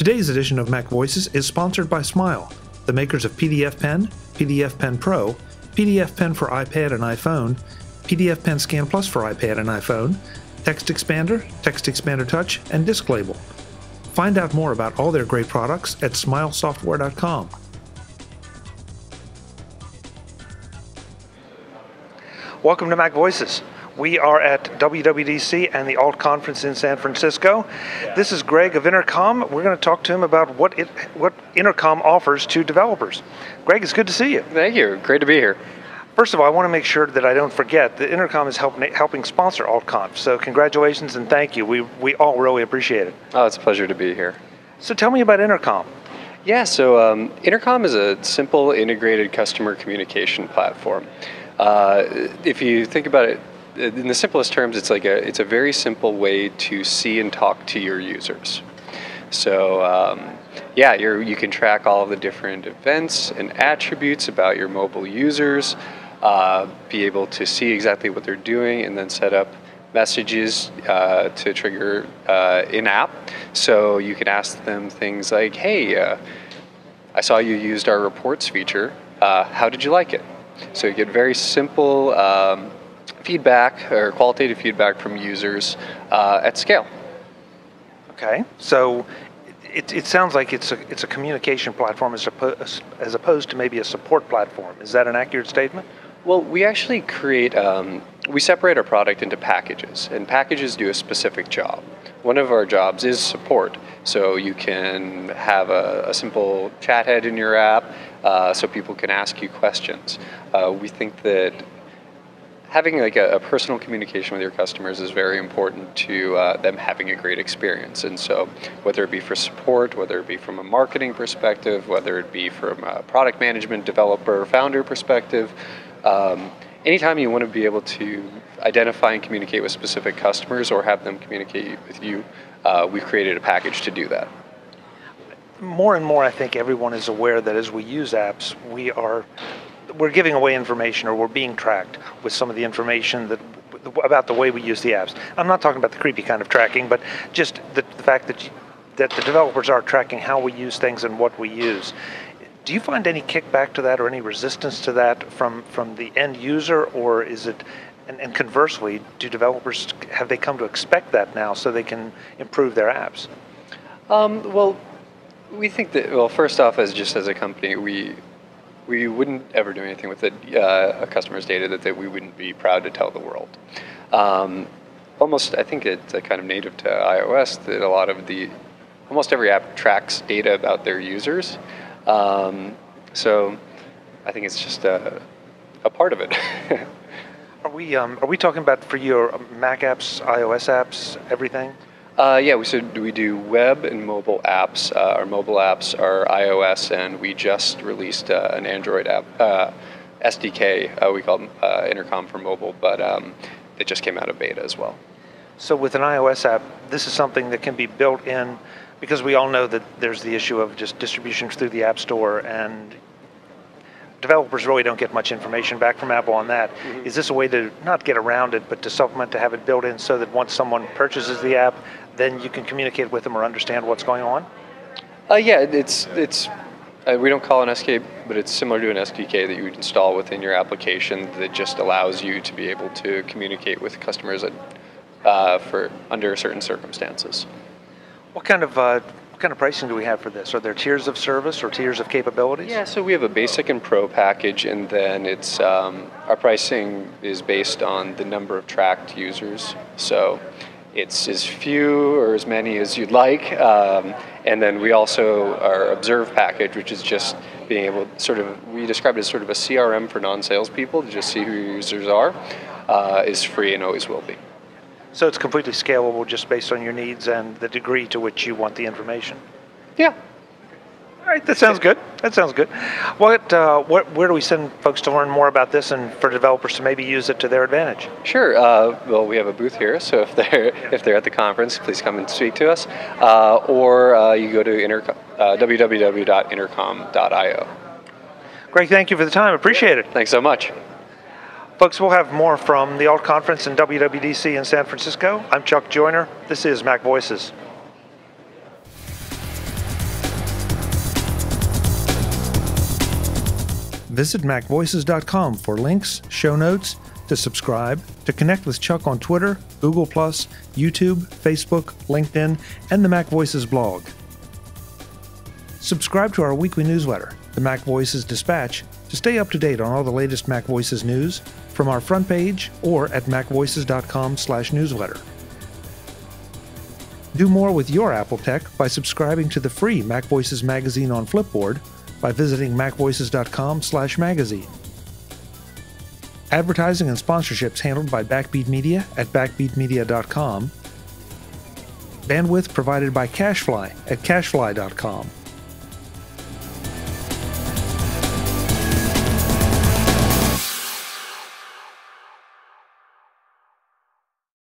Today's edition of MacVoices is sponsored by Smile, the makers of PDF Pen, PDF Pen Pro, PDF Pen for iPad and iPhone, PDF Pen Scan Plus for iPad and iPhone, Text Expander Touch, and Disk Label. Find out more about all their great products at smilesoftware.com. Welcome to Macvoices. We are at WWDC and the Alt Conference in San Francisco. This is Greg of Intercom. We're going to talk to him about what Intercom offers to developers. Greg, it's good to see you. Thank you. Great to be here. First of all, I want to make sure that I don't forget that Intercom is helping sponsor AltConf. So congratulations and thank you. We all really appreciate it. Oh, it's a pleasure to be here. So tell me about Intercom. Yeah, so Intercom is a simple integrated customer communication platform. If you think about it, in the simplest terms, it's a very simple way to see and talk to your users. So you can track all of the different events and attributes about your mobile users, be able to see exactly what they're doing, and then set up messages to trigger in-app. So you can ask them things like, hey, I saw you used our reports feature. How did you like it? So you get very simple feedback or qualitative feedback from users at scale. Okay, so it sounds like it's a communication platform as opposed to maybe a support platform. Is that an accurate statement? Well, we actually we separate our product into packages, and packages do a specific job. One of our jobs is support, so you can have a simple chat head in your app so people can ask you questions. We think that having a personal communication with your customers is very important to them having a great experience. And so whether it be for support, whether it be from a marketing perspective, whether it be from a product management, developer, founder perspective, anytime you want to be able to identify and communicate with specific customers or have them communicate with you, we've created a package to do that. More and more, I think everyone is aware that as we use apps, we're giving away information, or we're being tracked with some of the information about the way we use the apps. I'm not talking about the creepy kind of tracking, but just the fact that the developers are tracking how we use things and what we use. Do you find any kickback to that or any resistance to that from the end user, or is it, and conversely, do developers, have they come to expect that now so they can improve their apps? Well, we think that, first off, as a company, we wouldn't ever do anything with a customer's data that we wouldn't be proud to tell the world. I think it's kind of native to iOS that almost every app tracks data about their users. So I think it's just a part of it. Are we talking about for your Mac apps, iOS apps, everything? We do web and mobile apps. Our mobile apps are iOS, and we just released an Android app, SDK, we call Intercom for mobile, but it just came out of beta as well. So with an iOS app, this is something that can be built in, because we all know that there's the issue of just distribution through the App Store, and developers really don't get much information back from Apple on that. Mm-hmm. Is this a way to not get around it, but to supplement, to have it built in so that once someone purchases the app, then you can communicate with them or understand what's going on? It's we don't call it an SDK, but it's similar to an SDK that you would install within your application that just allows you to be able to communicate with customers under certain circumstances. What kind of pricing do we have for this? Are there tiers of service or tiers of capabilities? Yeah, so we have a basic and pro package, and then it's our pricing is based on the number of tracked users. So it's as few or as many as you'd like. And then we also our observe package, which is just being able we describe it as sort of a CRM for non-salespeople to just see who your users are, is free and always will be. So it's completely scalable just based on your needs and the degree to which you want the information? Yeah. All right, that sounds good. Where do we send folks to learn more about this and for developers to maybe use it to their advantage? Sure. We have a booth here, so if they're at the conference, please come and speak to us. Or you go to www.intercom.io. Greg, thank you for the time. Appreciate it. Thanks so much. Folks, we'll have more from the Alt Conference and WWDC in San Francisco. I'm Chuck Joyner. This is MacVoices. Visit MacVoices.com for links, show notes, to subscribe, to connect with Chuck on Twitter, Google+, YouTube, Facebook, LinkedIn, and the MacVoices blog. Subscribe to our weekly newsletter, the MacVoices Dispatch, to stay up to date on all the latest MacVoices news from our front page or at MacVoices.com/newsletter. Do more with your Apple tech by subscribing to the free MacVoices magazine on Flipboard by visiting MacVoices.com/magazine. Advertising and sponsorships handled by Backbeat Media at backbeatmedia.com. Bandwidth provided by CacheFly at CacheFly.com.